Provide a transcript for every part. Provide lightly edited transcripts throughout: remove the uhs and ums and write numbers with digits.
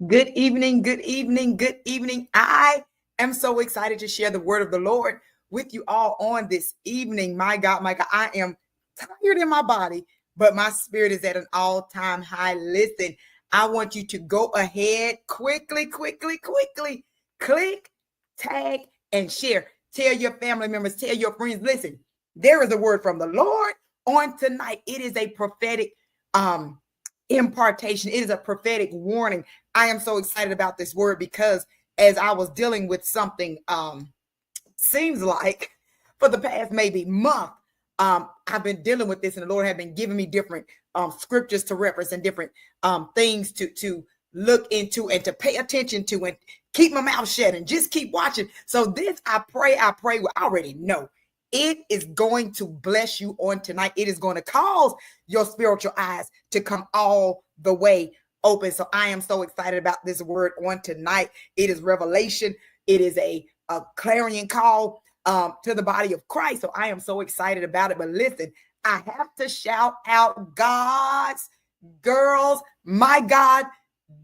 Good evening, good evening, good evening. I am so excited to share the word of the Lord with you all on this evening. My God, I am tired in my body, but my spirit is at an all-time high. Listen, I want you to go ahead quickly, click, tag, and share. Tell your family members, tell your friends. Listen, there is a word from the Lord on tonight. It is a prophetic impartation. It is a prophetic warning. I am so excited about this word because as I was dealing with something, seems like for the past maybe month, I've been dealing with this, and the Lord had been giving me different scriptures to reference and different things to look into and to pay attention to and keep my mouth shut and just keep watching. So this, I pray, we already know it is going to bless you on tonight. It is going to cause your spiritual eyes to come all the way open. So I am so excited about this word on tonight. It is revelation. It is a clarion call to the body of Christ. So I am so excited about it. But listen, I have to shout out God's girls. My God,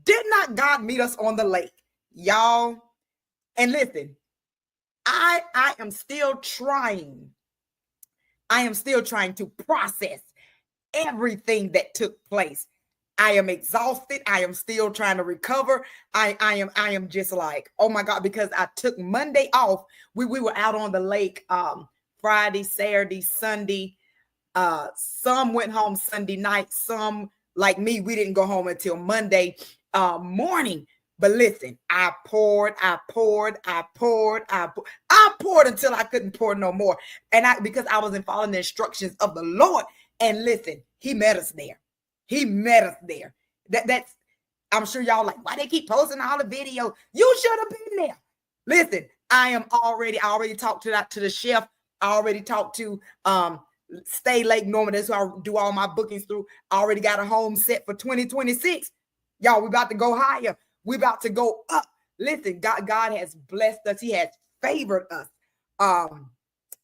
did not God meet us on the lake, y'all? And listen, I am still trying. I am still trying to process everything that took place. I am exhausted. I am still trying to recover. I am just like, oh my God, because I took Monday off. We were out on the lake Friday, Saturday, Sunday. Some went home Sunday night. Some, like me, we didn't go home until Monday morning. But listen, I poured until I couldn't pour no more. And because I wasn't following the instructions of the Lord. And listen, he met us there. He met us there. That's, I'm sure y'all like, why they keep posting all the videos? You should have been there. Listen, I already talked to the chef. I already talked to Stay Lake Norman. That's who I do all my bookings through. I already got a home set for 2026. Y'all, we about to go higher. We about to go up. Listen, God has blessed us. He has favored us.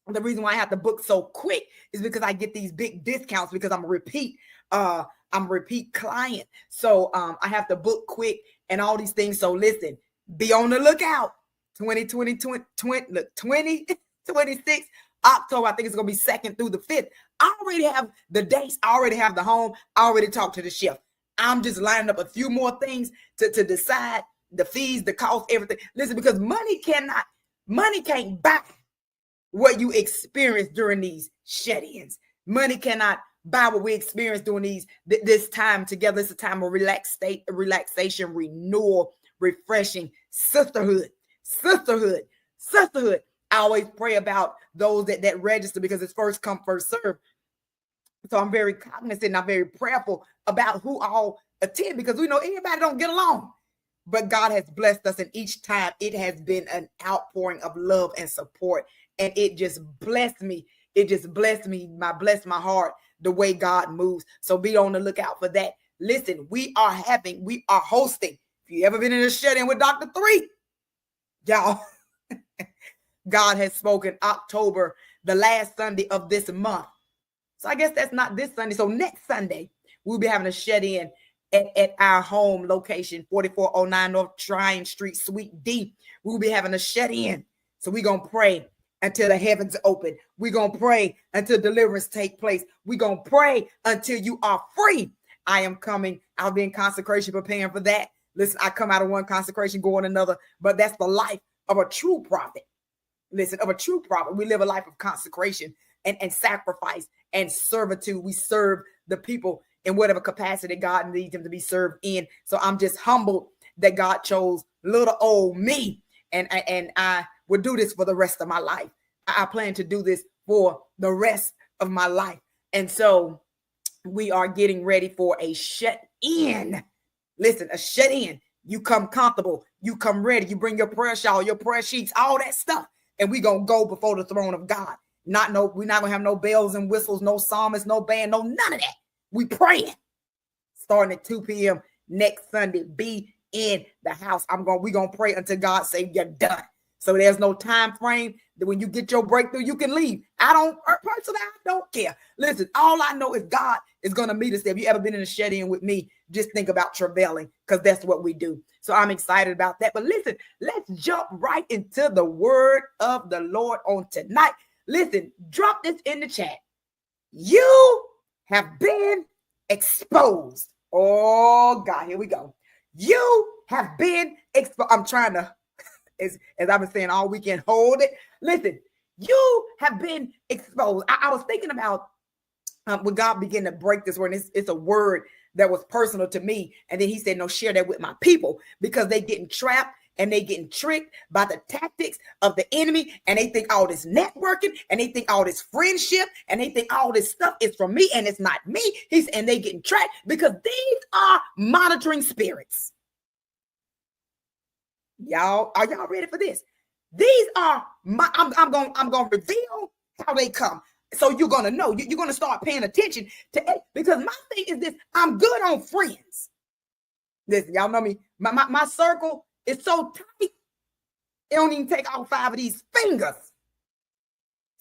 The reason why I have to book so quick is because I get these big discounts because I'm a repeat client. So I have to book quick and all these things. So listen, be on the lookout. 2026 October, I think it's gonna be 2nd through the 5th. I already have the dates, I already have the home, I already talked to the chef. I'm just lining up a few more things to decide the fees, the cost, everything. Listen, because money can't buy what you experience during these shut-ins. Money cannot buy what we experience during this time together. It's a time of relaxation, renewal, refreshing, sisterhood. I always pray about those that register because it's first come, first serve. So I'm very cognizant and I'm very prayerful about who all attend because we know everybody don't get along. But God has blessed us, and each time it has been an outpouring of love and support. And it just blessed me. It just blessed me, blessed my heart, the way God moves. So be on the lookout for that. Listen, we are hosting. If you ever been in a shut-in with Dr. 3, y'all, God has spoken. October, the last Sunday of this month. So I guess that's not this Sunday. So next Sunday, we'll be having a shut-in at our home location, 4409 North Tryon Street, Suite D. We'll be having a shut-in. So we're going to pray until the heavens open. We're going to pray until deliverance take place. We're going to pray until you are free. I am coming. I'll be in consecration preparing for that. Listen, I come out of one consecration, go on another, but that's the life of a true prophet. Listen, of a true prophet. We live a life of consecration and sacrifice and servitude. We serve the people in whatever capacity God needs them to be served in. So I'm just humbled that God chose little old me. And I will do this for the rest of my life. I plan to do this for the rest of my life. And so we are getting ready for a shut-in. Listen, a shut-in. You come comfortable. You come ready. You bring your prayer shawl, your prayer sheets, all that stuff. And we're going to go before the throne of God. We're not going to have no bells and whistles, no psalmists, no band, no none of that. We praying. Starting at 2 p.m. next Sunday. Be in the house. We're going to pray until God say you're done. So there's no time frame that when you get your breakthrough, you can leave. Personally, I don't care. Listen, all I know is God is going to meet us there. If you ever been in a shed-in with me, just think about travailing, because that's what we do. So I'm excited about that. But listen, let's jump right into the word of the Lord on tonight. Listen, drop this in the chat. You have been exposed. Oh, God, here we go. You have been exposed. I'm trying to, as I've been saying all weekend, hold it. Listen, you have been exposed. I was thinking about when God began to break this word, and it's a word that was personal to me. And then he said, no, share that with my people, because they getting trapped and they getting tricked by the tactics of the enemy. And they think all this networking, and they think all this friendship, and they think all this stuff is from me, and it's not me. And they getting trapped because these are monitoring spirits. Y'all, are y'all ready for this? These are I'm going to reveal how they come. So you're going to know, you're going to start paying attention to it, because my thing is this: I'm good on friends. Listen, y'all know me. My circle is so tight, it don't even take all 5 of these fingers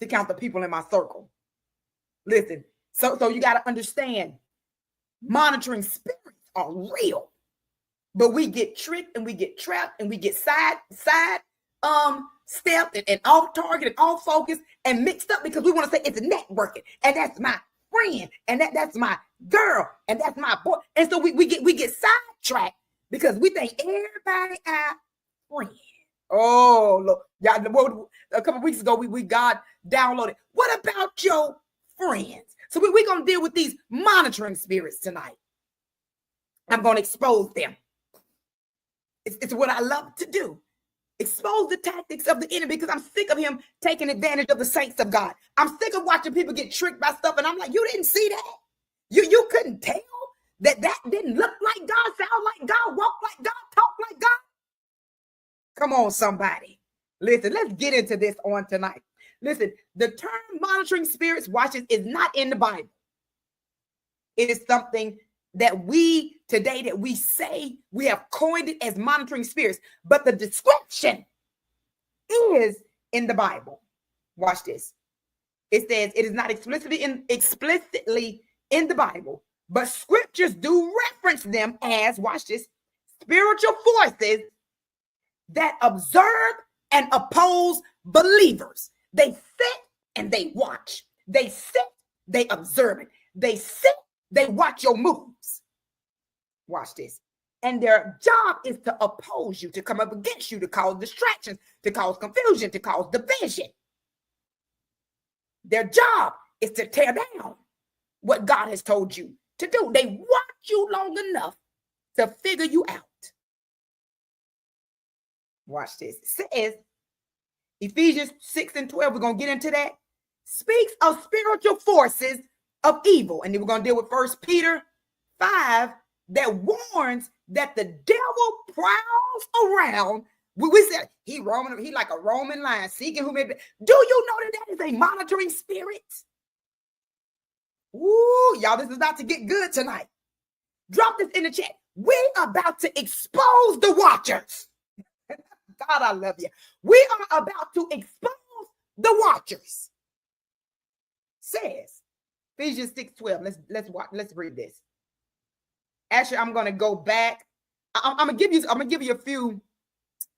to count the people in my circle. Listen, so you got to understand, monitoring spirits are real, but we get tricked and we get trapped and we get side stepped and off target and off focus and mixed up, because we want to say it's networking, and that's my friend, and that's my girl, and that's my boy. And so we get sidetracked because we think everybody our friend. Oh, look, y'all, a couple weeks ago we got downloaded. What about your friends? So we're going to deal with these monitoring spirits tonight. I'm going to expose them. It's what I love to do. Expose the tactics of the enemy, because I'm sick of him taking advantage of the saints of God. I'm sick of watching people get tricked by stuff, and I'm like, you didn't see that? You couldn't tell that didn't look like God, sound like God, walk like God, talk like God? Come on, somebody. Listen, let's get into this on tonight. Listen, the term monitoring spirits, watches, is not in the Bible. It is something that we today, that we say we have coined it as monitoring spirits, but the description is in the Bible. Watch this. It says it is not explicitly in the Bible, but scriptures do reference them as, watch this, spiritual forces that observe and oppose believers. They sit and they watch. They sit, they observe it. They sit, they watch your moves. Watch this. And their job is to oppose you, to come up against you, to cause distractions, to cause confusion, to cause division. Their job is to tear down what God has told you to do. They watch you long enough to figure you out. Watch this. It says, Ephesians 6:12, we're going to get into that, speaks of spiritual forces of evil. And then we're going to deal with 1 Peter 5, that warns that the devil prowls around. We said he like a Roman lion, seeking who may be. Do you know that is a monitoring spirit? Ooh, y'all, this is about to get good tonight. Drop this in the chat. We're about to expose the watchers. God, I love you. We are about to expose the watchers. Says Ephesians 6:12. Let's read this. Actually, I'm going to go back. I'm going to give you a few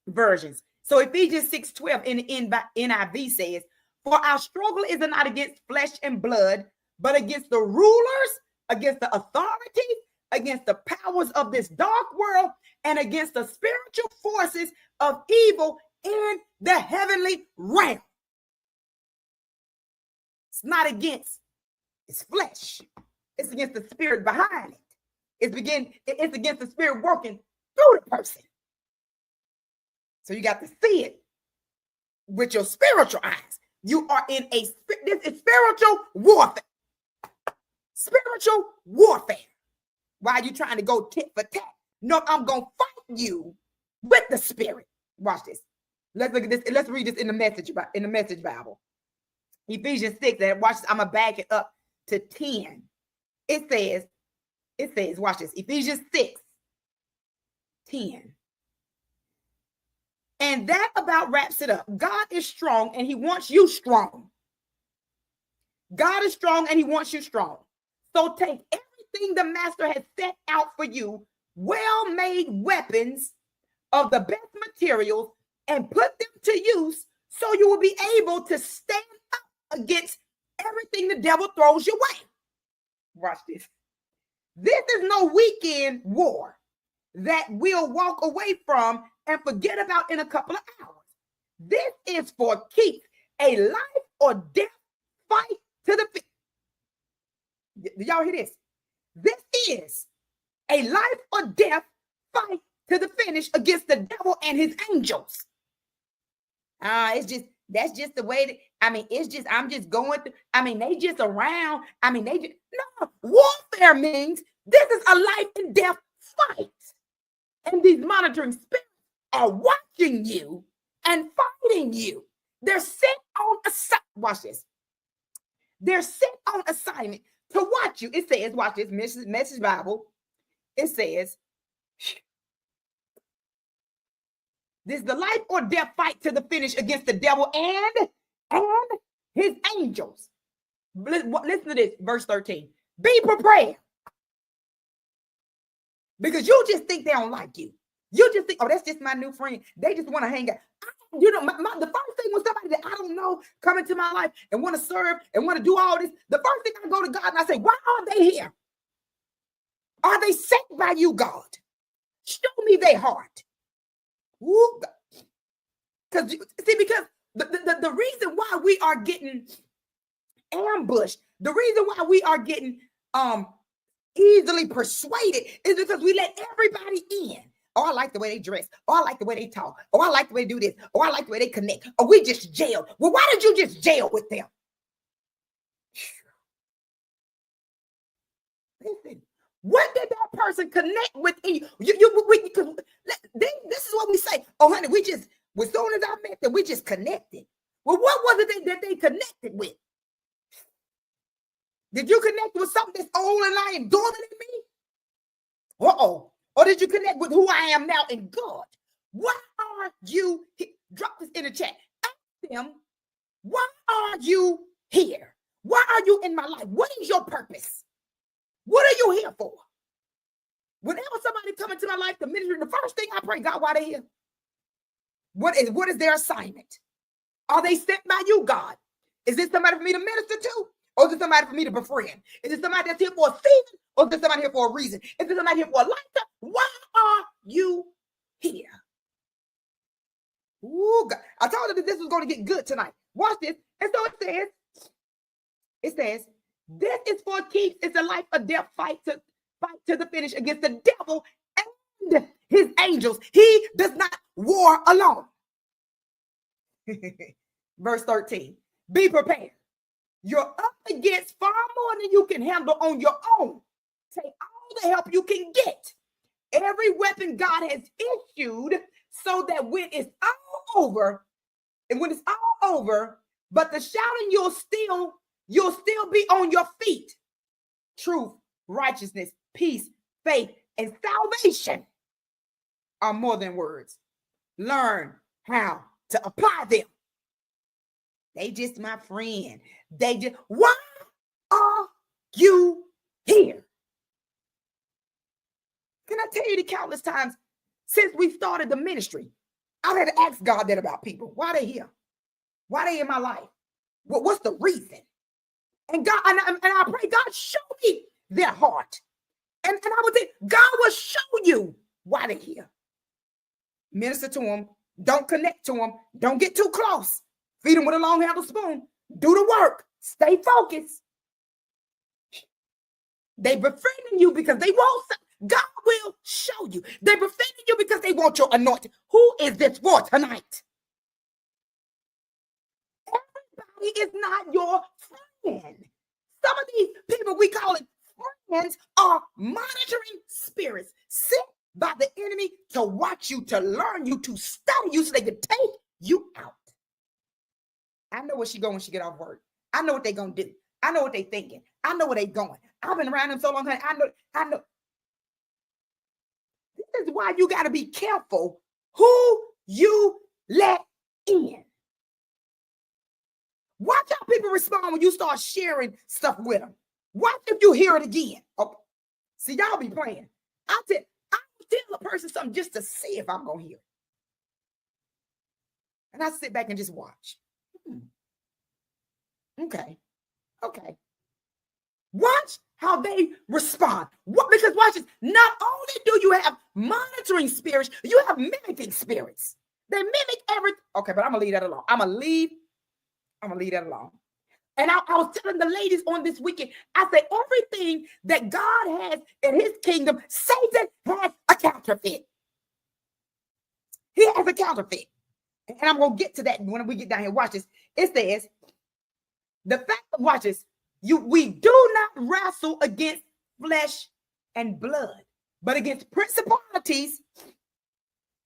versions. So Ephesians 6:12 in the NIV says, for our struggle is not against flesh and blood, but against the rulers, against the authorities, against the powers of this dark world, and against the spiritual forces of evil in the heavenly realm. It's not against its flesh. It's against the spirit behind it. It's against the spirit working through the person. So you got to see it with your spiritual eyes. You are in this is spiritual warfare. Spiritual warfare. Why are you trying to go tit for tat? No, I'm going to fight you with the spirit. Watch this. Let's look at this. Let's read this in the Message Bible. Ephesians 6, and watch this. I'm going to back it up to 10. It says, watch this. Ephesians 6:10. And that about wraps it up. God is strong and he wants you strong. God is strong and he wants you strong. So take everything the master has set out for you, well-made weapons of the best materials, and put them to use so you will be able to stand up against everything the devil throws your way. Watch this. This is no weekend war that we'll walk away from and forget about in a couple of hours. This is for keeps, a life or death fight to the finish. Do y'all hear this? This is a life or death fight to the finish against the devil and his angels. That's just the way that, I'm just going through, they just around. No, warfare means this is a life and death fight. And these monitoring spirits are watching you and fighting you. They're set on assignment. Watch this. They're set on assignment to watch you. It says, watch this, Message Bible. It says, this is the life or death fight to the finish against the devil and his angels. Listen to this, verse 13. Be prepared. Because you just think they don't like you. You just think, oh, that's just my new friend. They just want to hang out. The first thing when somebody that I don't know come into my life and want to serve and want to do all this, the first thing I go to God and I say, why are they here? Are they sent by you, God? Show me their heart. Because the reason why we are getting ambushed, the reason why we are getting easily persuaded is because we let everybody in. Oh, I like the way they dress. Oh, I like the way they talk. Oh, I like the way they do this. Oh, I like the way they connect. Oh, we just jailed. Well, why did you just jail with them? Listen, what did that person connect with you? This is what we say. Oh, honey, as soon as I met them, we just connected. Well, what was it that they connected with? Did you connect with something that's old and lying dormant in me? Uh-oh. Or did you connect with who I am now in God? Why are you here? Drop this in the chat. Ask them, why are you here? Why are you in my life? What is your purpose? What are you here for? Whenever somebody come into my life, the ministry, the first thing I pray, God, why they here? What is their assignment? Are they sent by you, God? Is this somebody for me to minister to? Or is it somebody for me to befriend? Is it somebody that's here for a season? Or is it somebody here for a reason? Is it somebody here for a lifetime? Why are you here? Ooh, God. I told you that this was going to get good tonight. Watch this. And so it says, this is for keeps. It's a life or death fight to the finish against the devil and his angels. He does not war alone. Verse 13. Be prepared. You're up against far more than you can handle on your own. Take all the help you can get. Every weapon God has issued so that when it's all over, but the shouting, you'll still be on your feet. Truth, righteousness, peace, faith, and salvation are more than words. Learn how to apply them. They just my friend. Why are you here? Can I tell you the countless times since we started the ministry, I've had to ask God that about people. Why are they here? Why are they in my life? What's the reason? And God, and I pray, God, show me their heart. And I would say, God will show you why they're here. Minister to them. Don't connect to them. Don't get too close. Feed them with a long handled spoon. Do the work. Stay focused. They befriending you because they want something. God will show you. They befriending you because they want your anointing. Who is this for tonight? Everybody is not your friend. Some of these people we call it friends are monitoring spirits sent by the enemy to watch you, to learn you, to study you so they can take you out. I know where she going when she get off work. I know what they gonna do. I know what they thinking. I know where they going. I've been around them so long. I know. This is why you got to be careful who you let in. Watch how people respond when you start sharing stuff with them. Watch if you hear it again. Oh, see, y'all be praying. I'll tell a person something just to see if I'm going to hear it. And I sit back and just watch. Okay. Watch how they respond. Because watch this. Not only do you have monitoring spirits, you have mimicking spirits. They mimic everything. Okay, but I'm going to leave that alone. I'm going to leave that alone. And I was telling the ladies on this weekend, I said, everything that God has in his kingdom, Satan has a counterfeit. He has a counterfeit. And I'm going to get to that when we get down here. Watch this. It says, the fact of, watch this, we do not wrestle against flesh and blood, but against principalities,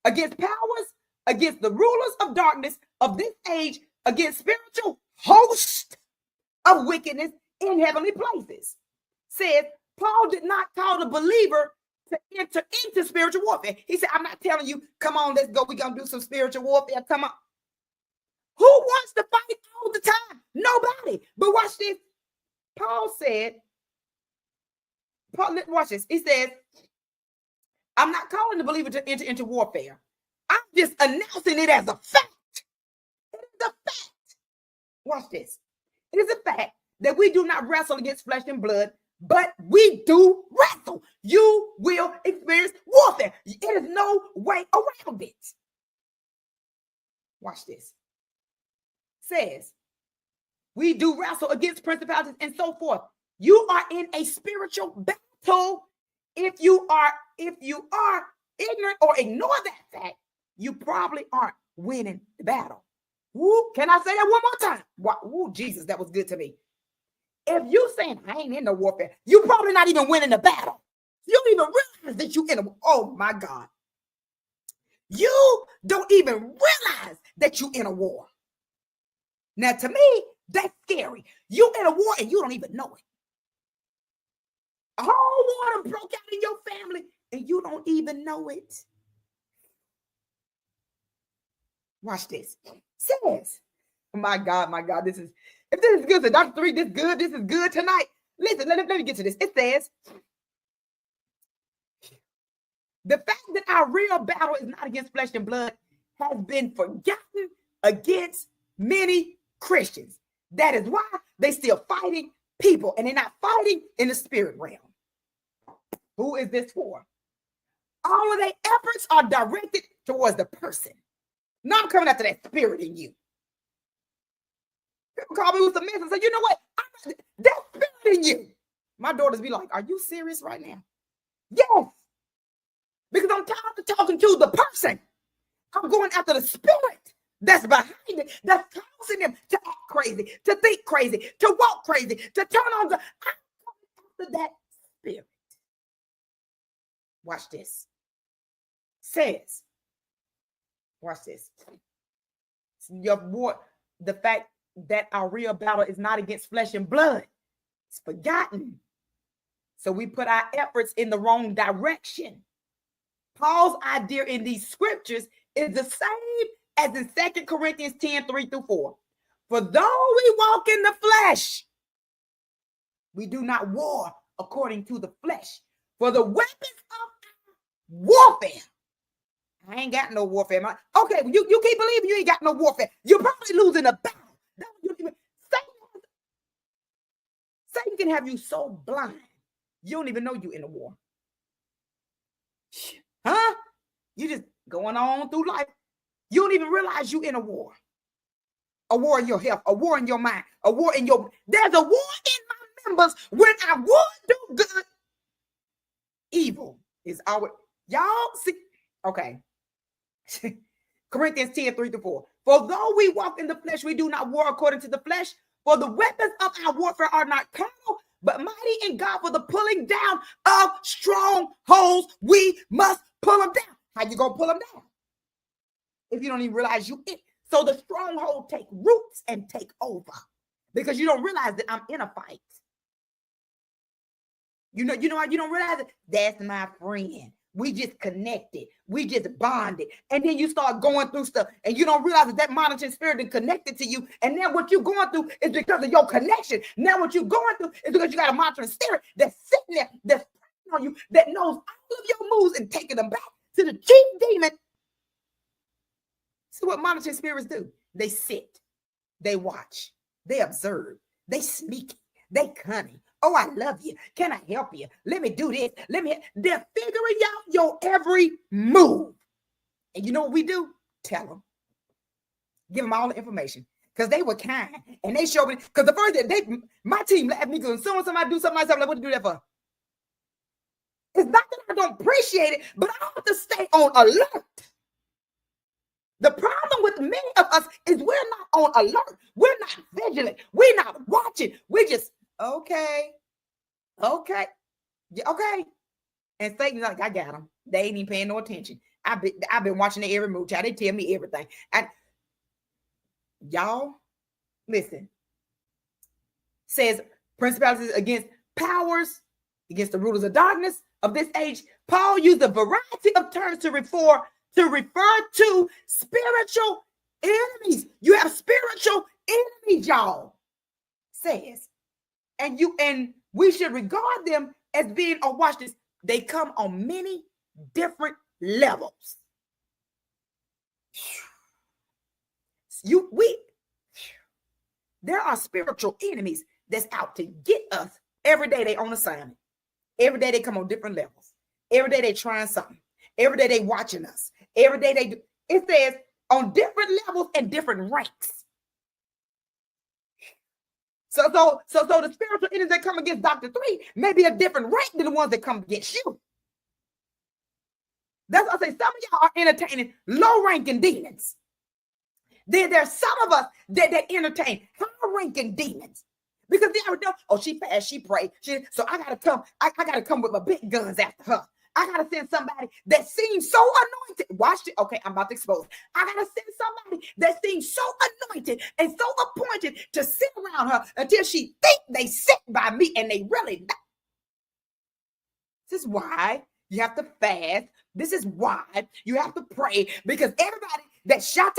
against powers, against the rulers of darkness of this age, against spiritual hosts of wickedness in heavenly places. Says Paul did not call the believer to enter into spiritual warfare. He said, I'm not telling you, come on, let's go. We're going to do some spiritual warfare. Come on. Who wants to fight all the time? Nobody. But watch this. Paul said, watch this. He says, I'm not calling the believer to enter into warfare. I'm just announcing it as a fact. It is a fact. Watch this. It is a fact that we do not wrestle against flesh and blood, but we do wrestle. You will experience warfare. There is no way around it. Watch this. Says, we do wrestle against principalities and so forth. You are in a spiritual battle. If you are ignorant or ignore that fact, you probably aren't winning the battle. Woo, can I say that one more time? Woo, Jesus, that was good to me. If you saying I ain't in no warfare, you probably not even winning the battle. You don't even realize that you in a, oh my God. You don't even realize that you in a war. Now, to me, that's scary. You in a war and you don't even know it. A whole war broke out in your family and you don't even know it. Watch this. Says, my God, this is, if this is good, so Dr. 3, this is good tonight. Listen, let me get to this. It says, the fact that our real battle is not against flesh and blood has been forgotten against many Christians. That is why they're still fighting people and they're not fighting in the spirit realm. Who is this for? All of their efforts are directed towards the person. Now I'm coming after that spirit in you. People call me with some mess and say, you know what? That spirit in you. My daughters be like, are you serious right now? Yes. Because I'm tired of talking to the person. I'm going after the spirit that's behind it, that's causing them to act crazy, to think crazy, to walk crazy, to turn on the. I'm coming after that spirit. Watch this. Says, watch this. The fact that our real battle is not against flesh and blood. It's forgotten. So we put our efforts in the wrong direction. Paul's idea in these scriptures is the same as in 2 Corinthians 10, 3-4. For though we walk in the flesh, we do not war according to the flesh. For the weapons of warfare. I ain't got no warfare. Okay, you keep believing you ain't got no warfare. You're probably losing a battle. Satan can have you so blind, you don't even know you're in a war. Huh? You just going on through life. You don't even realize you're in a war. A war in your health, a war in your mind, a war in your... There's a war in my members. When I would do good, evil is always... Y'all see? Okay. Corinthians 10, 3-4. For though we walk in the flesh, we do not war according to the flesh. For the weapons of our warfare are not carnal, but mighty in God for the pulling down of strongholds. We must pull them down. How you gonna pull them down? If you don't even realize you in. So the stronghold take roots and take over because you don't realize that I'm in a fight. You know how you don't realize it? That's my friend. We just connected. We just bonded. And then you start going through stuff and you don't realize that monitoring spirit is connected to you. And then what you're going through is because of your connection. Now what you're going through is because you got a monitoring spirit that's sitting there, that's on you, that knows all of your moves and taking them back to the chief demon. So what monitoring spirits do? They sit, they watch, they observe, they sneak, they cunning. Oh, I love you. Can I help you? Let me do this. They're figuring out your every move. And you know what we do? Tell them. Give them all the information. Because they were kind. And they showed me. Because the first day, my team laughed at me because as soon as somebody do something like that, I'm like, what do you do that for? It's not that I don't appreciate it, but I have to stay on alert. The problem with many of us is we're not on alert. We're not vigilant. We're not watching. We're just, okay. Yeah, okay. And Satan's like, I got them. They ain't even paying no attention. I've been watching their every move, child. They tell me everything. And y'all, listen. Says principalities against powers, against the rulers of darkness of this age. Paul used a variety of terms to refer to spiritual enemies. You have spiritual enemies, y'all. Says. And we should regard them as being, oh, watch this, they come on many different levels. There are spiritual enemies that's out to get us. Every day they on assignment. Every day they come on different levels. Every day they trying something. Every day they watching us. Every day they do. It says on different levels and different ranks. So the spiritual enemies that come against Dr. 3 may be a different rank than the ones that come against you. That's why I say some of y'all are entertaining low-ranking demons. There's some of us that entertain high-ranking demons. Because they already know, oh, she fast, she pray. So I gotta come with my big guns after her. I gotta send somebody that seems so anointed. Watch it. Okay, I'm about to expose. I gotta send somebody that seems so anointed and so appointed to sit around her until she think they sit by me and they really don't. This is why you have to fast. This is why you have to pray, because everybody that shout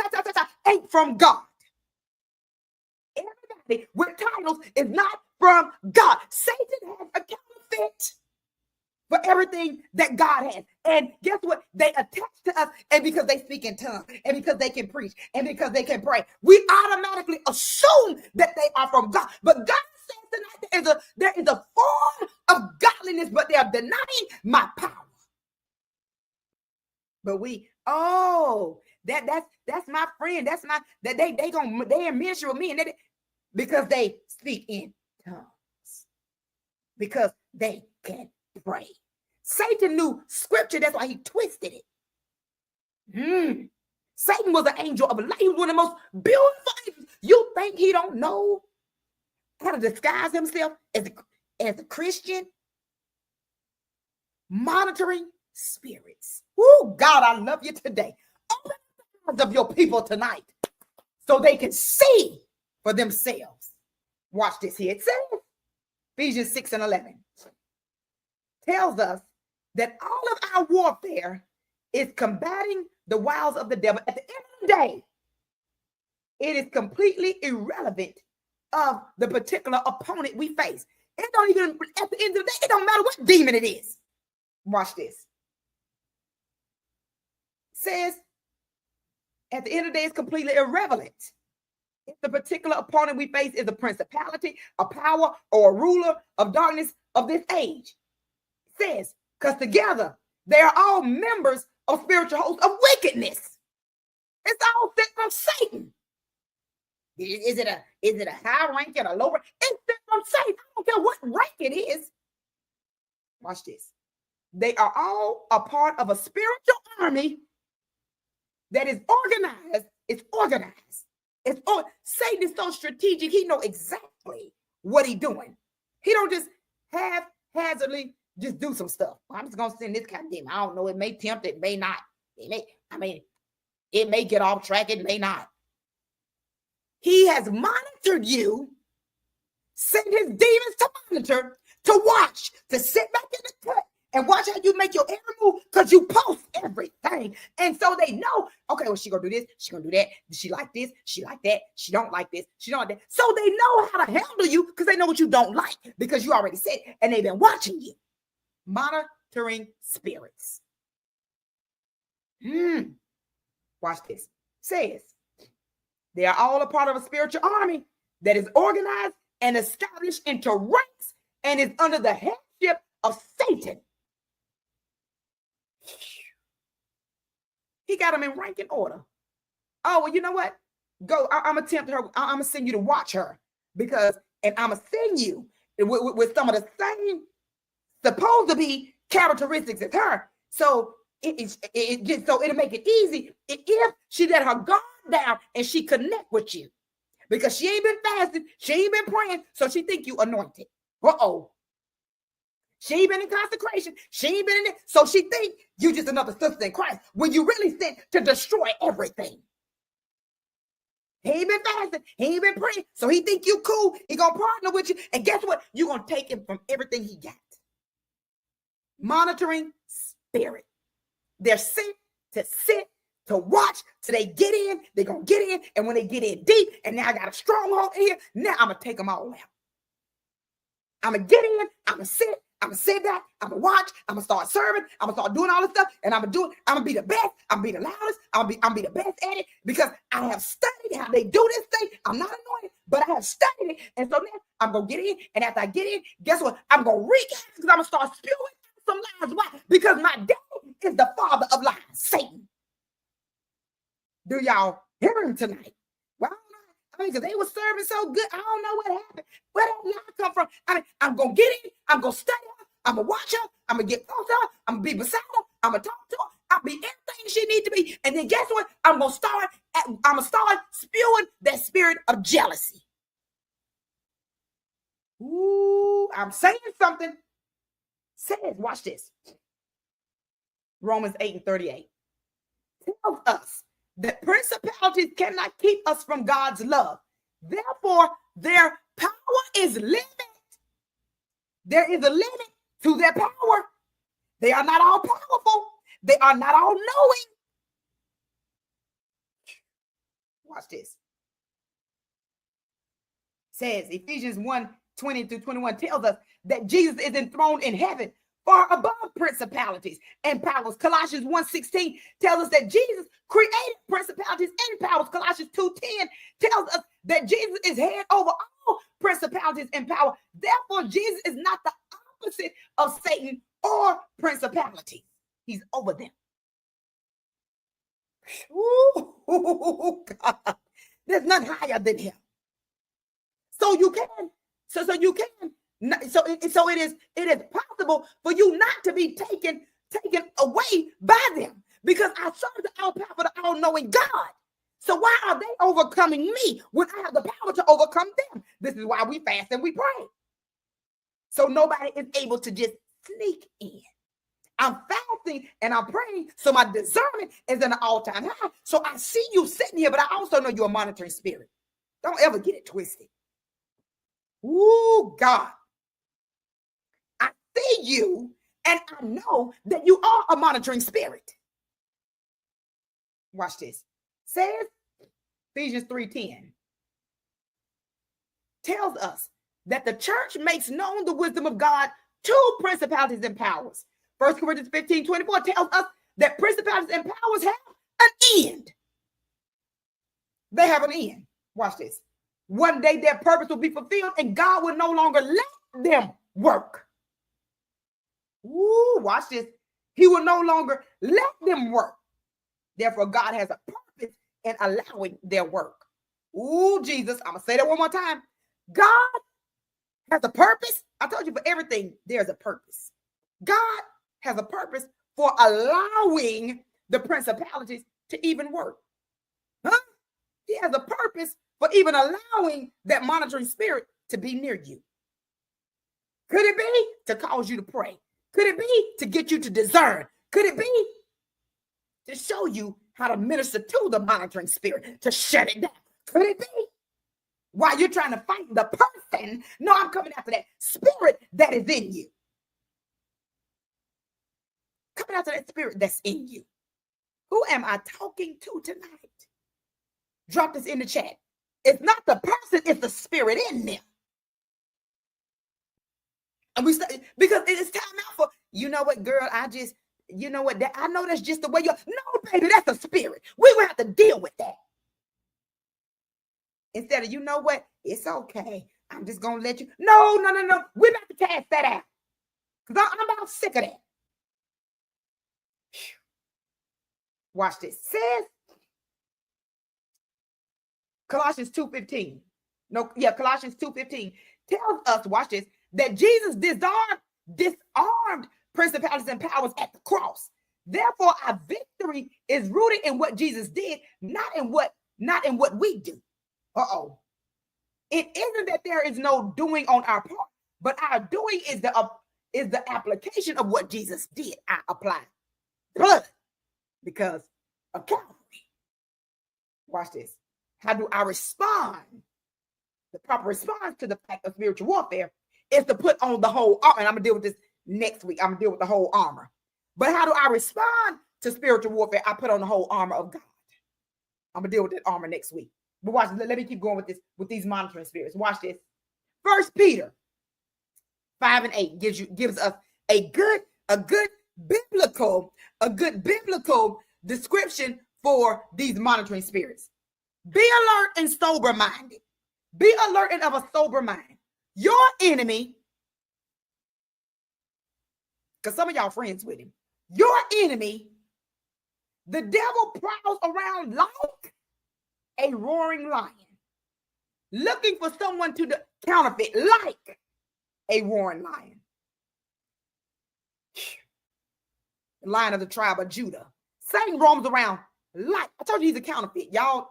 ain't from God. Everybody with titles is not from God. Satan has a counterfeit for everything that God has. And guess what? They attach to us, and because they speak in tongues, and because they can preach, and because they can pray, we automatically assume that they are from God. But God says tonight there is a form of godliness, but they are denying my power. But that's my friend. That's my that they in ministry with me, and because they speak in tongues, because they can pray. Satan knew scripture, that's why he twisted it. Satan was an angel of light. He was one of the most beautiful angels. You think he don't know how to disguise himself as a Christian? Monitoring spirits. Oh, God, I love you today. Open the eyes of your people tonight so they can see for themselves. Watch this here. It says, Ephesians 6:11 tells us that all of our warfare is combating the wiles of the devil. At the end of the day, it is completely irrelevant of the particular opponent we face. It don't even, at the end of the day, it don't matter what demon it is. Watch this. It says, at the end of the day, it's completely irrelevant if the particular opponent we face is a principality, a power, or a ruler of darkness of this age. It says, because together they are all members of spiritual hosts of wickedness. It's all sent from Satan. Is it a high rank and a low rank? It's sent from Satan. I don't care what rank it is. Watch this. They are all a part of a spiritual army that is organized. It's organized. Satan is so strategic. He knows exactly what he's doing. He don't just haphazardly just do some stuff. I'm just gonna send this kind of demon. I don't know. It may tempt. It may not. It may get off track. It may not. He has monitored you, sent his demons to monitor, to watch, to sit back in the cut and watch how you make your every move, because you post everything. everything. And so they know, okay, well, she gonna do this, she gonna do that. She like this, she like that, she don't like this, she don't like that. So they know how to handle you because they know what you don't like because you already said it, and they've been watching you. Monitoring spirits. Watch this. Says they are all a part of a spiritual army that is organized and established into ranks and is under the headship of Satan. He got them in rank and order. Oh, well, you know what? Go. I'm gonna tempt her. I'm gonna send you to watch her and I'm gonna send you with some of the same supposed to be characteristics as her. So it'll make it easy if she let her guard down and she connect with you, because she ain't been fasting, she ain't been praying, so she think you anointed. She ain't been in consecration, she ain't been in it, so she think you just another sister in Christ when you really sent to destroy everything. He ain't been fasting, he ain't been praying, so he think you cool. He gonna partner with you, and guess what? You gonna take him from everything he got. Monitoring spirit. They're sent to sit, to watch, so they get in. They're going to get in, and when they get in deep, and now I got a stronghold here, now I'm going to take them all out. I'm going to get in, I'm going to sit back, I'm going to watch, I'm going to start serving, I'm going to start doing all this stuff, and I'm going to be the best, I'm going to be the loudest, I'm going to be the best at it, because I have studied how they do this thing. I'm not anointed, but I have studied it, and so now I'm going to get in, and after I get in, guess what? I'm going to wreak havoc, because I'm going to start spewing some lies. Why? Because my daddy is the father of lies, Satan. Do y'all hear him tonight? Well, I mean, because they were serving so good, I don't know what happened. Where did lie come from? I mean, I'm going to get in, I'm going to study her, I'm going to watch her, I'm going to get close to her, I'm going to be beside her, I'm going to talk to her, I'll be everything she needs to be. And then guess what? I'm going to start spewing that spirit of jealousy. Ooh, I'm saying something. Says, watch this. Romans 8:38 tells us that principalities cannot keep us from God's love. Therefore, their power is limited. There is a limit to their power. They are not all powerful. They are not all knowing. Watch this. Says Ephesians 1:20-21 tells us that Jesus is enthroned in heaven, far above principalities and powers. Colossians 1:16 tells us that Jesus created principalities and powers. Colossians 2:10 tells us that Jesus is head over all principalities and power. Therefore, Jesus is not the opposite of Satan or principalities. He's over them. Ooh, God. There's none higher than him. So you can. So it is possible for you not to be taken away by them, because I serve the all-powerful, the all-knowing God. So why are they overcoming me when I have the power to overcome them? This is why we fast and we pray. So nobody is able to just sneak in. I'm fasting and I'm praying, so my discernment is in an all-time high. So I see you sitting here, but I also know you're a monitoring spirit. Don't ever get it twisted. Ooh, God. I see you, and I know that you are a monitoring spirit. Watch this. Says Ephesians 3:10 tells us that the church makes known the wisdom of God to principalities and powers. 1 Corinthians 15:24 tells us that principalities and powers have an end. They have an end. Watch this. One day their purpose will be fulfilled, and God will no longer let them work. Ooh, watch this. He will no longer let them work. Therefore, God has a purpose in allowing their work. Ooh, Jesus, I'm going to say that one more time. God has a purpose. I told you, for everything, there's a purpose. God has a purpose for allowing the principalities to even work. Huh? He has a purpose for even allowing that monitoring spirit to be near you. Could it be to cause you to pray? Could it be to get you to discern? Could it be to show you how to minister to the monitoring spirit, to shut it down? Could it be while you're trying to fight the person? No, I'm coming after that spirit that is in you. Coming after that spirit that's in you. Who am I talking to tonight? Drop this in the chat. It's not the person, it's the spirit in them. And we say, because it is time out for, you know what, girl, you know what, I know that's just the way you're. No, baby, that's a spirit. We will have to deal with that. Instead of, you know what, it's okay. I'm just going to let you. No. We're about to cast that out. Because I'm about sick of that. Watch this. Says Colossians 2:15. Colossians 2:15 tells us, watch this, that Jesus disarmed principalities and powers at the cross. Therefore, our victory is rooted in what Jesus did, not in what we do. It isn't that there is no doing on our part, but our doing is the application of what Jesus did. I apply blood because of Calvary. Watch this. How do I respond? The proper response to the fact of spiritual warfare is to put on the whole armor. And I'm going to deal with this next week. I'm going to deal with the whole armor. But how do I respond to spiritual warfare? I put on the whole armor of God. I'm going to deal with that armor next week. But watch, let me keep going with this, with these monitoring spirits. Watch this. 1 Peter 5:8 gives us a good biblical description for these monitoring spirits. Be alert and sober-minded. Be alert and of a sober mind. Your enemy, because some of y'all friends with him, your enemy, the devil, prowls around like a roaring lion, looking for someone to counterfeit, like a roaring lion. The lion of the tribe of Judah. Satan roams around like, I told you he's a counterfeit, y'all.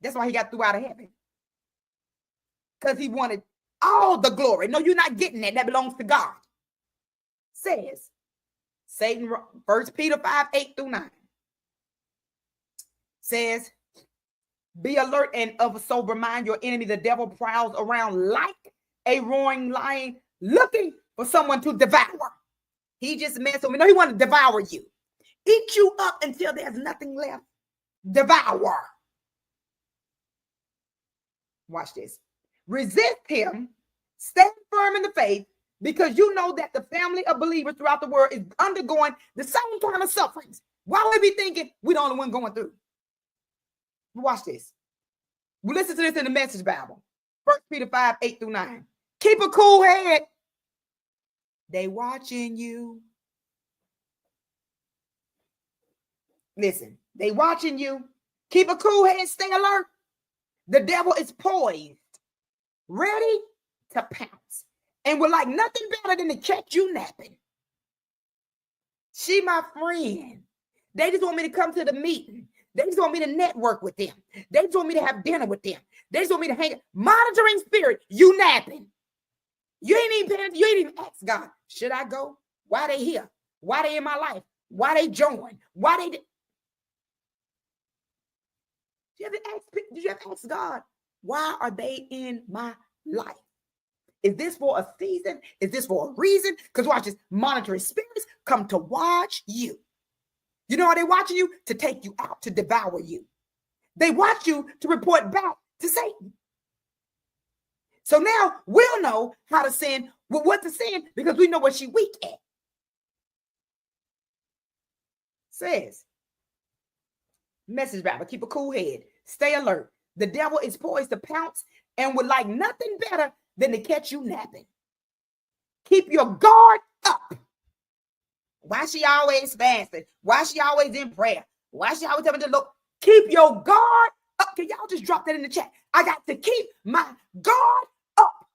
That's why he got thrown out of heaven. Because he wanted all the glory. No, you're not getting that. That belongs to God. Says Satan, 1 Peter 5:8-9. Says, be alert and of a sober mind. Your enemy, the devil, prowls around like a roaring lion, looking for someone to devour. He just messed with me. No, he wanted to devour you. Eat you up until there's nothing left. Devour. Watch this. Resist him. Stand firm in the faith, because you know that the family of believers throughout the world is undergoing the same kind of sufferings. Why would we be thinking we're the only one going through? Watch this. We listen to this in the Message Bible. 1 Peter 5:8-9. Keep a cool head. They watching you. Listen, they watching you. Keep a cool head. Stay alert. The devil is poised, ready to pounce, and would like nothing better than to catch you napping. She my friend. They just want me to come to the meeting. They just want me to network with them. They just want me to have dinner with them. They just want me to hang. Monitoring spirit, you napping. You ain't even ask God, should I go? Why they here? Why they in my life? Why they join? Why they? Did you ever ask God, why are they in my life? Is this for a season? Is this for a reason? Because watch this, monitoring spirits come to watch you. You know, are they watching you? To take you out, to devour you. They watch you to report back to Satan. So now we'll know how to sin, what to sin, because we know what she's weak at. Says, Message Bible, keep a cool head. Stay alert. The devil is poised to pounce and would like nothing better than to catch you napping. Keep your guard up. Why she always fasting? Why she always in prayer? Why she always telling me to look? Keep your guard up. Can y'all just drop that in the chat? I got to keep my guard up.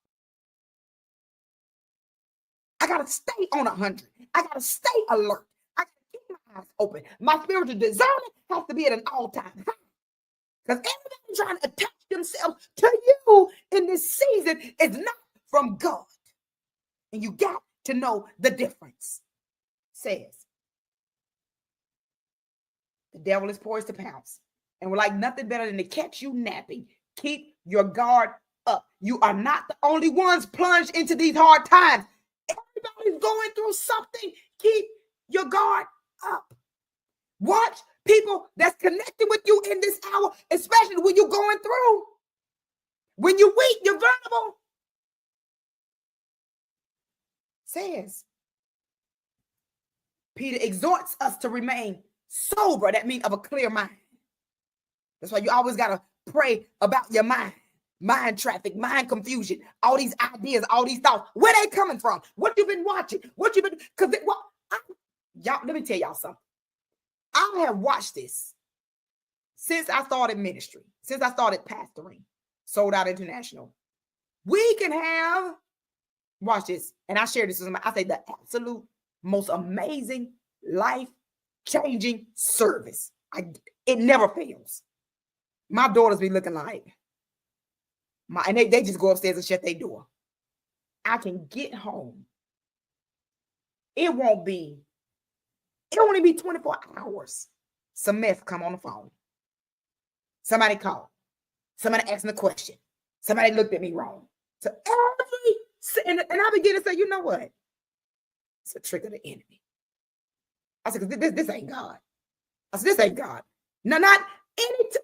I got to stay on 100. I got to stay alert. I got to keep my eyes open. My spiritual discernment has to be at an all-time high. Because everybody trying to attach themselves to you in this season is not from God. And you got to know the difference. Says, the devil is poised to pounce and would like nothing better than to catch you napping. Keep your guard up. You are not the only ones plunged into these hard times. Everybody's going through something. Keep your guard up. Watch people that's connected with you in this hour, especially when you're going through. When you're weak, you're vulnerable. Says Peter exhorts us to remain sober. That means of a clear mind. That's why you always got to pray about your mind traffic, mind confusion, all these ideas, all these thoughts. Where they coming from? What you been watching? What you been? Because y'all, let me tell y'all something. I have watched this since I started ministry, since I started pastoring, Sold Out International. We can have, watch this, and I share this with my, I say the absolute most amazing, life-changing service. It never fails. My daughters be looking like, and they just go upstairs and shut their door. I can get home. It won't only be 24 hours. Some mess come on the phone. Somebody called. Somebody asked me a question. Somebody looked at me wrong. So and I begin to say, you know what? It's a trick of the enemy. I said, this ain't God. I said, this ain't God. No, not any time.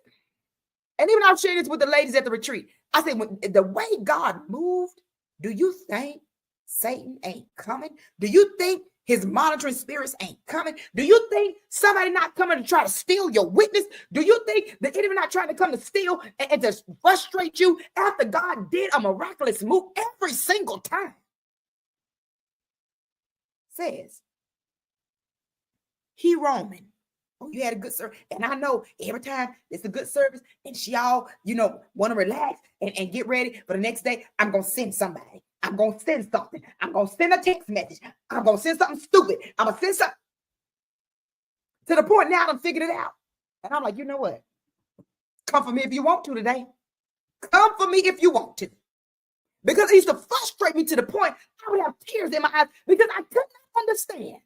And even I've shared this with the ladies at the retreat. I said, when the way God moved, do you think Satan ain't coming? Do you think his monitoring spirits ain't coming? Do you think somebody not coming to try to steal your witness? Do you think the enemy not trying to come to steal and to frustrate you after God did a miraculous move every single time? Says, he roaming. Oh, you had a good service. And I know every time it's a good service and she all, want to relax and get ready for the next day, I'm going to send somebody. I'm going to send something. I'm going to send a text message. I'm going to send something stupid. I'm going to send something. To the point now I figured it out. And I'm like, you know what? Come for me if you want to today. Come for me if you want to. Because it used to frustrate me to the point I would have tears in my eyes because I could not understand.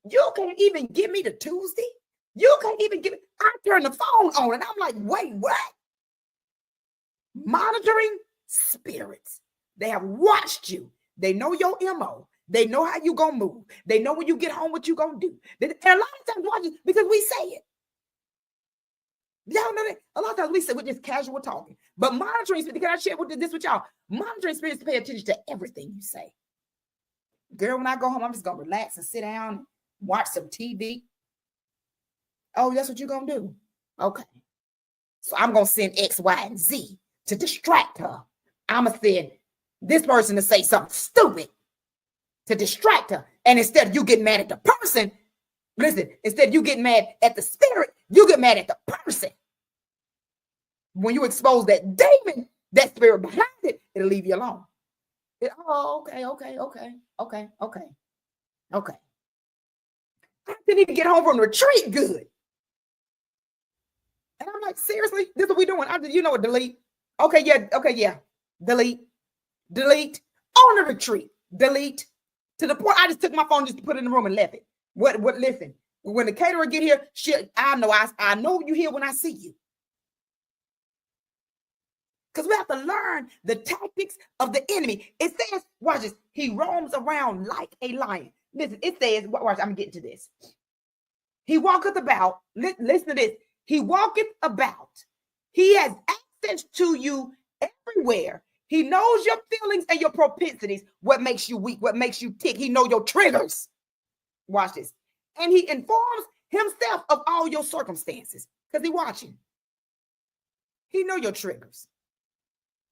You can't even give me the Tuesday. You can't even give it. I turn the phone on and I'm like, wait, what? Monitoring spirits. They have watched you. They know your MO. They know how you gonna move. They know when you get home what you gonna do. And a lot of times watching because we say it. Y'all know that a lot of times we say we're just casual talking. But monitoring spirits, can I share this with y'all? Monitoring spirits pay attention to everything you say. Girl, when I go home, I'm just gonna relax and sit down, watch some TV. Oh, that's what you're gonna do? Okay. So I'm gonna send X, Y, and Z to distract her. I'm gonna send this person to say something stupid to distract her. And instead of you getting mad at the person, listen, instead of you getting mad at the spirit, you get mad at the person. When you expose that demon, that spirit behind it, it'll leave you alone. Okay. I didn't even get home from the retreat good. And I'm like, seriously? This is what we doing? Delete. Okay, yeah. Delete. On the retreat. Delete. To the point I just took my phone just to put it in the room and left it. Listen, when the caterer get here, I know you here when I see you. Because we have to learn the tactics of the enemy. It says, watch this, he roams around like a lion. Listen, it says, watch, I'm getting to this. He walketh about, listen to this. He walketh about. He has access to you everywhere. He knows your feelings and your propensities, what makes you weak, what makes you tick. He knows your triggers. Watch this. And he informs himself of all your circumstances because he's watching. He know your triggers.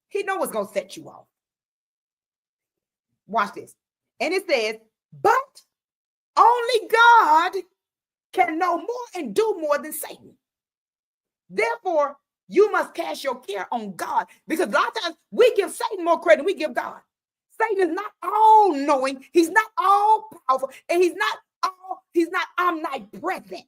He know what's going to set you off. Watch this. And it says, but only God can know more and do more than Satan. Therefore, you must cast your care on God, because a lot of times we give Satan more credit than we give God. Satan is not all knowing. He's not all powerful, and he's not omnipresent.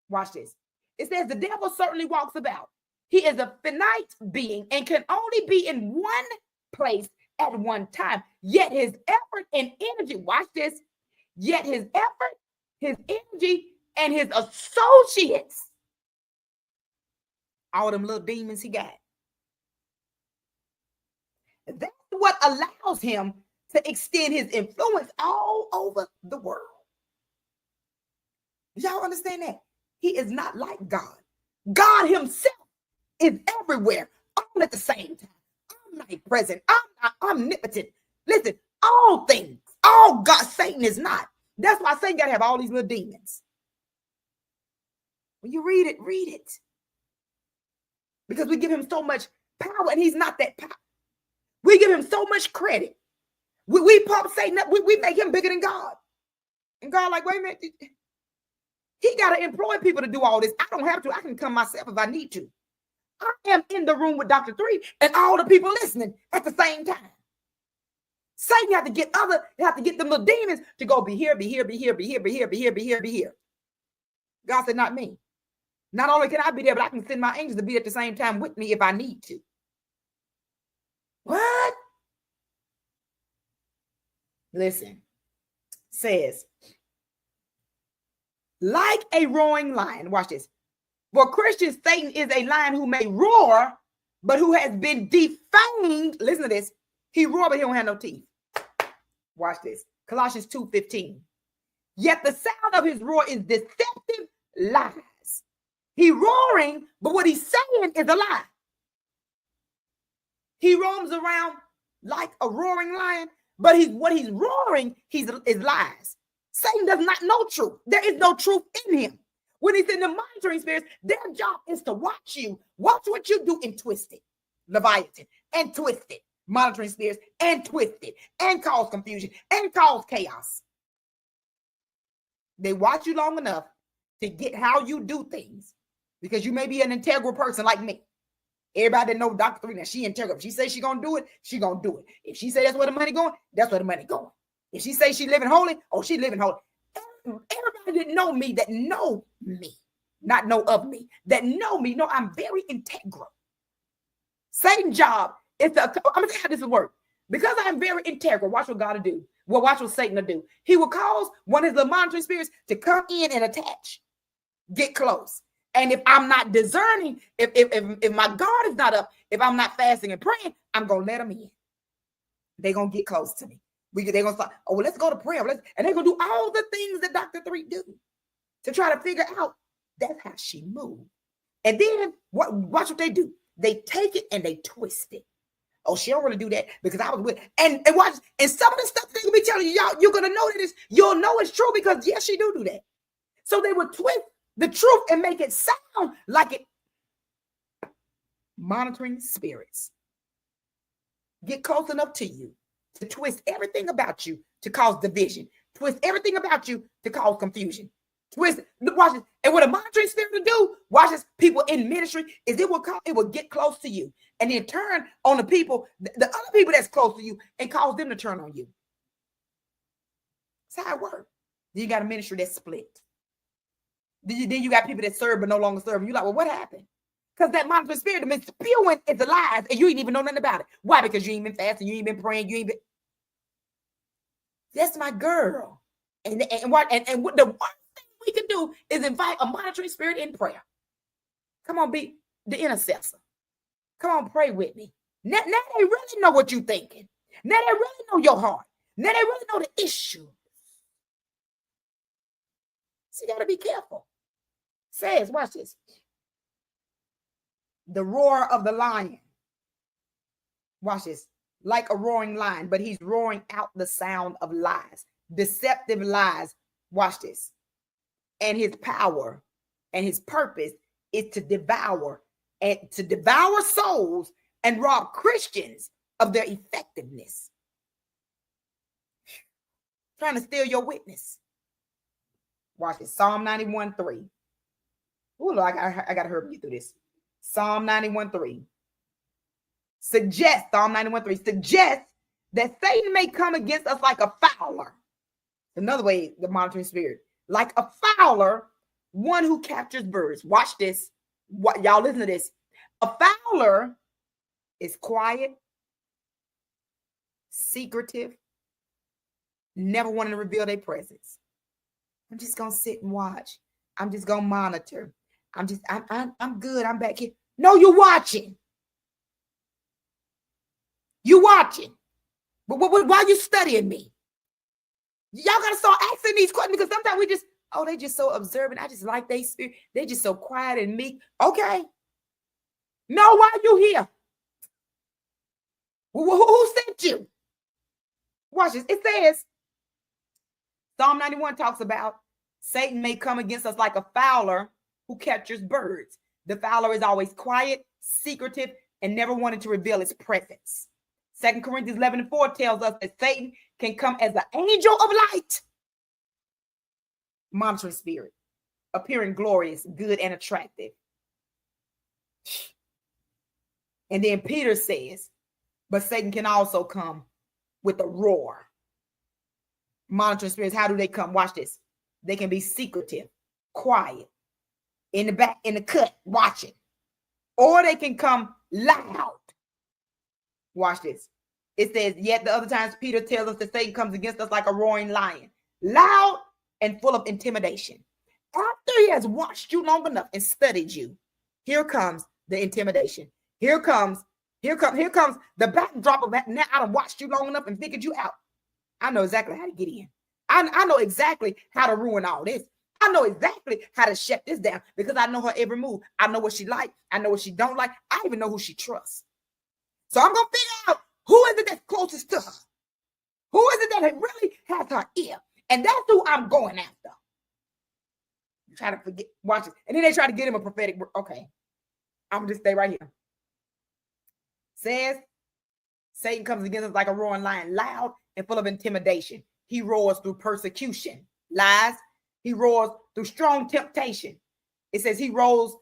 Watch this. It says the devil certainly walks about. He is a finite being and can only be in one place at one time. Yet his effort and energy, watch this, yet his effort, his energy, and his associates, all them little demons he got, that's what allows him to extend his influence all over the world. Y'all understand that? He is not like God. God himself is everywhere, all at the same time. Omnipresent, omnipotent. Listen, all things, all God. Satan is not. That's why Satan got to have all these little demons. When you read it. Because we give him so much power, and he's not that power. We give him so much credit. We pump Satan up. We make him bigger than God. And God like, wait a minute. He got to employ people to do all this. I don't have to. I can come myself if I need to. I am in the room with Dr. 3 and all the people listening at the same time. Satan have to get them little demons to go be here, be here, be here, be here, be here, be here, be here, be here. God said, not me. Not only can I be there, but I can send my angels to be at the same time with me if I need to. What? Listen, says, like a roaring lion, watch this. For Christians, Satan is a lion who may roar, but who has been defamed. Listen to this. He roared, but he don't have no teeth. Watch this. Colossians 2:15. Yet the sound of his roar is deceptive lies. He roaring, but what he's saying is a lie. He roams around like a roaring lion, but what he's roaring is lies. Satan does not know truth. There is no truth in him. When he's in the monitoring spirits, their job is to watch you. Watch what you do and twist it. Leviathan, and twist it. Monitoring spirits, and twist it. And cause confusion, and cause chaos. They watch you long enough to get how you do things. Because you may be an integral person like me. Everybody that know Dr. 3, now she integral. If she says she's going to do it, she's going to do it. If she says that's where the money going, that's where the money going. If she says she living holy, she living holy. Everybody that know me, that know me, not know of me, that know me, know I'm very integral. Satan's job is to, I'm going to tell you how this will work. Because I'm very integral, watch what God will do. Well, watch what Satan will do. He will cause one of his little monitoring spirits to come in and attach. Get close. And if I'm not discerning, if my guard is not up, if I'm not fasting and praying, I'm going to let them in. They're going to get close to me. They're going to start, let's go to prayer. And they're going to do all the things that Dr. 3 do to try to figure out that's how she moved. And then watch what they do. They take it and they twist it. Oh, she don't really do that because I was with, and watch, and some of the stuff they're going to be telling you, y'all, you're going to know that you'll know it's true because yes, she do that. So they would twist the truth and make it sound like it. Monitoring spirits get close enough to you to twist everything about you to cause division, twist everything about you to cause confusion. Twist, watch this. And what a monitoring spirit will do, watch this, people in ministry, is it will get close to you and then turn on the people, the other people that's close to you and cause them to turn on you. That's how it works. Then you got a ministry that's split. Then you got people that serve but no longer serve. You're like, well, what happened? Because that monitoring spirit has been spewing into lies and you ain't even know nothing about it. Why? Because you ain't been fasting, you ain't been praying, you ain't been. That's my girl. And what the one thing we can do is invite a monitoring spirit in prayer. Come on, be the intercessor. Come on, pray with me. Now they really know what you're thinking. Now they really know your heart. Now they really know the issue. So you got to be careful. Says, watch this. The roar of the lion. Watch this. Like a roaring lion, but he's roaring out the sound of lies. Deceptive lies. Watch this. And his power and his purpose is to devour souls and rob Christians of their effectiveness. Trying to steal your witness. Watch it. Psalm 91:3. Oh, I got to hurry you through this. Psalm 91:3. Psalm 91:3 suggests that Satan may come against us like a fowler. Another way, the monitoring spirit. Like a fowler, one who captures birds. Watch this. Y'all listen to this. A fowler is quiet, secretive, never wanting to reveal their presence. I'm just going to sit and watch. I'm just going to monitor. I'm good. I'm back here. No, you're watching. You're watching. But why are you studying me? Y'all got to start asking these questions, because sometimes we just, oh, they just so observant. I just like they spirit. They just so quiet and meek. Okay. No, why are you here? Who sent you? Watch this. It says, Psalm 91 talks about Satan may come against us like a fowler who captures birds. The fowler is always quiet, secretive, and never wanted to reveal its presence. 2 Corinthians 11:4 tells us that Satan can come as an angel of light, monitoring spirit, appearing glorious, good, and attractive. And then Peter says, but Satan can also come with a roar. Monitoring spirits, how do they come? Watch this. They can be secretive, quiet, in the back, in the cut, watching. Or they can come loud. Watch this. It says, yet the other times Peter tells us that Satan comes against us like a roaring lion, loud and full of intimidation. After he has watched you long enough and studied you, here comes the intimidation. Here comes the backdrop of that. Now I've watched you long enough and figured you out. I know exactly how to get in. I know exactly how to ruin all this. I know exactly how to shut this down, because I know her every move. I know what she like. I know what she don't like. I even know who she trusts. So I'm going to figure out who is it that's closest to her. Who is it that really has her ear? And that's who I'm going after. Try to forget. Watch it. And then they try to get him a prophetic word. Okay. I'm going to just stay right here. Says, Satan comes against us like a roaring lion, loud and full of intimidation. He roars through persecution, lies. He roars through strong temptation. It says he roars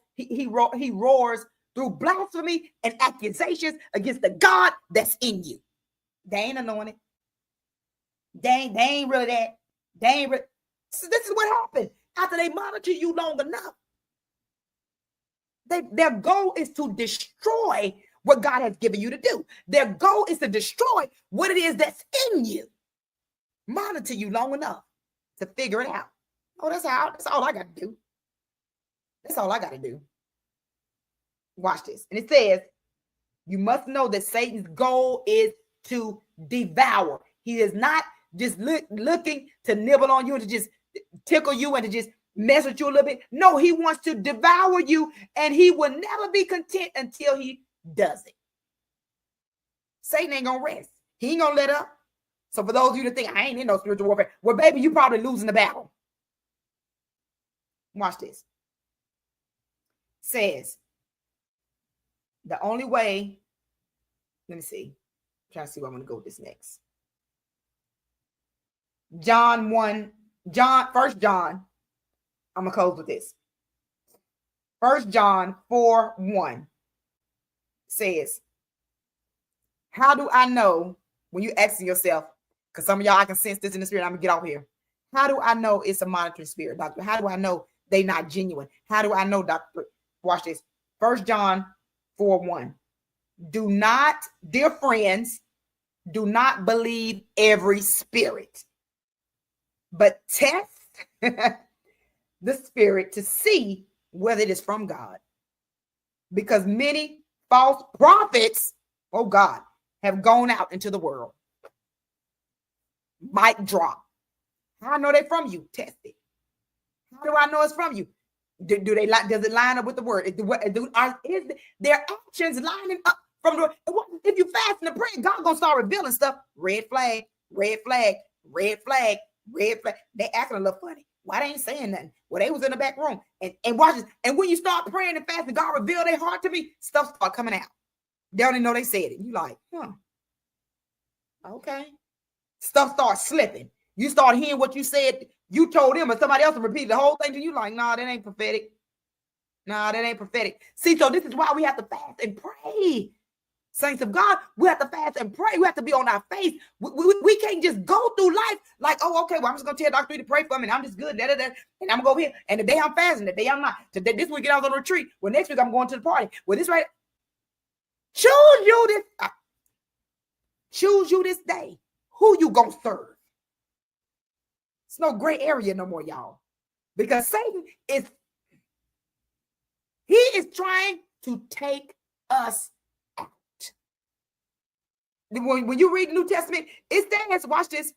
through blasphemy and accusations against the God that's in you. They ain't anointed. They ain't really that. They ain't really. So this is what happened after they monitor you long enough. Their goal is to destroy what God has given you to do. Their goal is to destroy what it is that's in you. Monitor you long enough to figure it out. Oh, that's all I got to do. That's all I got to do. Watch this. And it says, you must know that Satan's goal is to devour. He is not just looking to nibble on you and to just tickle you and to just mess with you a little bit. No, he wants to devour you, and he will never be content until he does it. Satan ain't gonna rest. He ain't gonna let up. So for those of you that think I ain't in no spiritual warfare, well, baby, you probably losing the battle. Watch this. Says the only way. Let me see. I'm trying to see where I'm gonna go with this next. First John. I'm gonna close with this. 1 John 4:1 says, how do I know, when you're asking yourself, because some of y'all, I can sense this in the spirit, I'm gonna get off here. How do I know it's a monitoring spirit, doctor? How do I know they not genuine? How do I know, doctor? Watch this. 1 John 4:1. Do not, dear friends, do not believe every spirit, but test the spirit to see whether it is from God. Because many false prophets, oh God, have gone out into the world. Mic drop. How I know they're from you? Test it. How do I know it's from you? Does it line up with the word? Is their actions lining up from the? If you fast and pray, God gonna start revealing stuff. Red flag, red flag, red flag, red flag. They acting a little funny. Why they ain't saying nothing? Well, they was in the back room and watch this. And when you start praying and fasting, God reveal their heart to me. Stuff start coming out. They don't even know they said it. You like, okay. Stuff starts slipping. You start hearing what you said. You told them, and somebody else repeated the whole thing to you. Like, nah, that ain't prophetic. Nah, that ain't prophetic. See, so this is why we have to fast and pray. Saints of God, we have to fast and pray. We have to be on our face. We can't just go through life like, oh, okay, well, I'm just going to tell Dr. to pray for me, and I'm just good, and I'm going to go over here. And the day I'm fasting, the day I'm not. Today, this week I was on a retreat. Well, next week I'm going to the party. Well, this right. Choose you this day. Who you going to serve? It's no gray area no more, y'all. Because Satan is trying to take us out. When you read the New Testament, it says, watch this.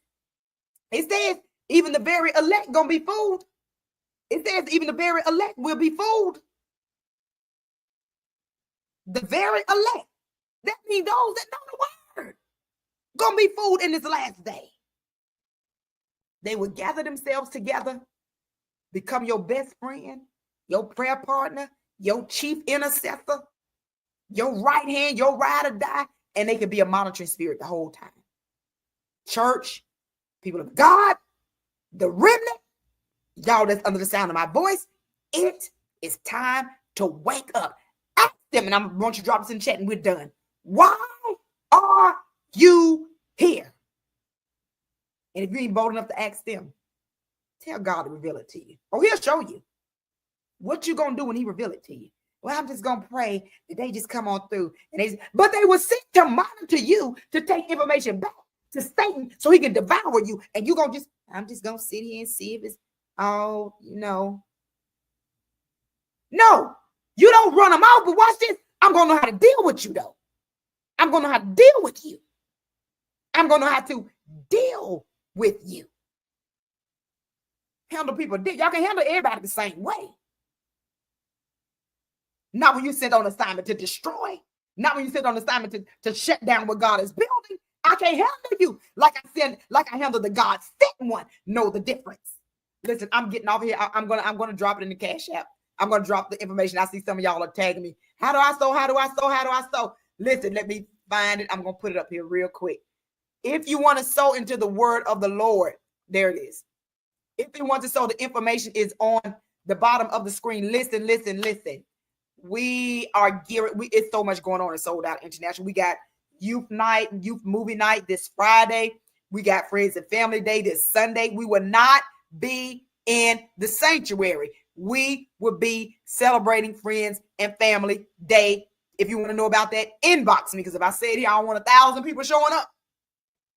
It says, even the very elect gonna be fooled. It says, even the very elect will be fooled. The very elect. That means those that know the word gonna be fooled in this last day. They will gather themselves together, become your best friend, your prayer partner, your chief intercessor, your right hand, your ride or die, and they can be a monitoring spirit the whole time. Church, people of God, the remnant, y'all that's under the sound of my voice, it is time to wake up. Ask them, and I want you to drop this in the chat and we're done. Why are you here? And if you ain't bold enough to ask them, tell God to reveal it to you. Or he'll show you. What you gonna do when he reveal it to you? Well, I'm just gonna pray that they just come on through. But they were sent to monitor you to take information back to Satan so he can devour you. And you gonna I'm just gonna sit here and see if it's all, No, you don't run them out, but watch this. I'm gonna know how to deal with you, though. I'm gonna know how to deal with you. I'm gonna know how to deal with you. Handle people. Y'all can handle everybody the same way. Not when you sent on assignment to destroy. Not when you sent on assignment to shut down what God is building. I can't handle you like I handle the God sent one. Know the difference. Listen, I'm getting off here. I'm gonna drop it in the Cash App. I'm gonna drop the information. I see some of y'all are tagging me. How do I sow? How do I sow? How do I sow? Listen, let me find it. I'm gonna put it up here real quick. If you want to sow into the word of the Lord, there it is. If you want to sow, the information is on the bottom of the screen. Listen. We are gearing. It's so much going on in Sold Out International. We got youth night, youth movie night this Friday. We got Friends and Family Day this Sunday. We will not be in the sanctuary. We will be celebrating Friends and Family Day. If you want to know about that, inbox me, because if I say it here, I don't want 1,000 people showing up.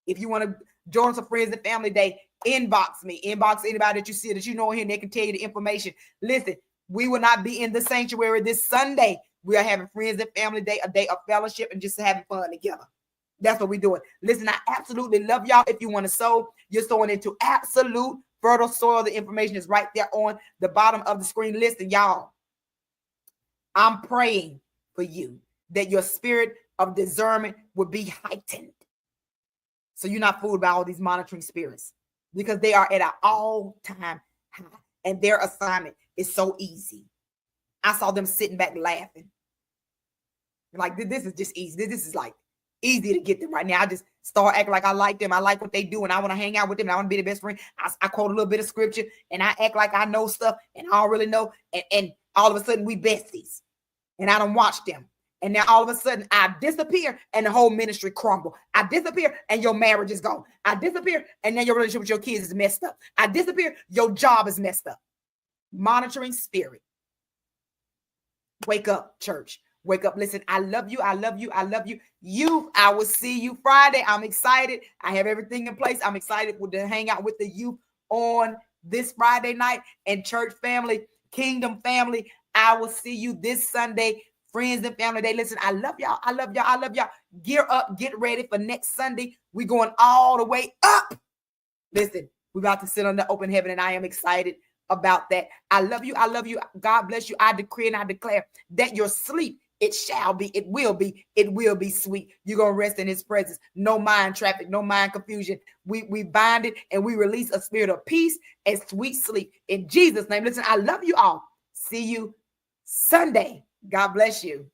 If you want to join us for Friends and Family Day, inbox me. Inbox anybody that you see that you know here, and they can tell you the information. Listen, we will not be in the sanctuary this Sunday. We are having Friends and Family Day, a day of fellowship and just having fun together. That's what we're doing. Listen, I absolutely love y'all. If you want to sow, you're sowing into absolute fertile soil. The information is right there on the bottom of the screen. Listen, y'all, I'm praying for you that your spirit of discernment would be heightened. So you're not fooled by all these monitoring spirits, because they are at an all-time high, and their assignment is so easy. I saw them sitting back laughing. Like, this is just easy. This is like easy to get them right now. I just start acting like I like them. I like what they do, and I want to hang out with them. And I want to be their best friend. I quote a little bit of scripture, and I act like I know stuff, and I don't really know. And all of a sudden, we besties. And I don't watch them. And now all of a sudden I disappear and the whole ministry crumble. I disappear and your marriage is gone. I disappear and then your relationship with your kids is messed up. I disappear, your job is messed up. Monitoring spirit. Wake up, church. Wake up. Listen, I love you. I love you. I love you. Youth, I will see you Friday. I'm excited. I have everything in place. I'm excited to hang out with the youth on this Friday night. And church family, kingdom family, I will see you this Sunday. Friends and Family Day. Listen, I love y'all. I love y'all. I love y'all. Gear up. Get ready for next Sunday. We're going all the way up. Listen, we're about to sit under open heaven, and I am excited about that. I love you. I love you. God bless you. I decree and I declare that your sleep, it shall be, it will be sweet. You're going to rest in his presence. No mind traffic, no mind confusion. We bind it and we release a spirit of peace and sweet sleep in Jesus' name. Listen, I love you all. See you Sunday. God bless you.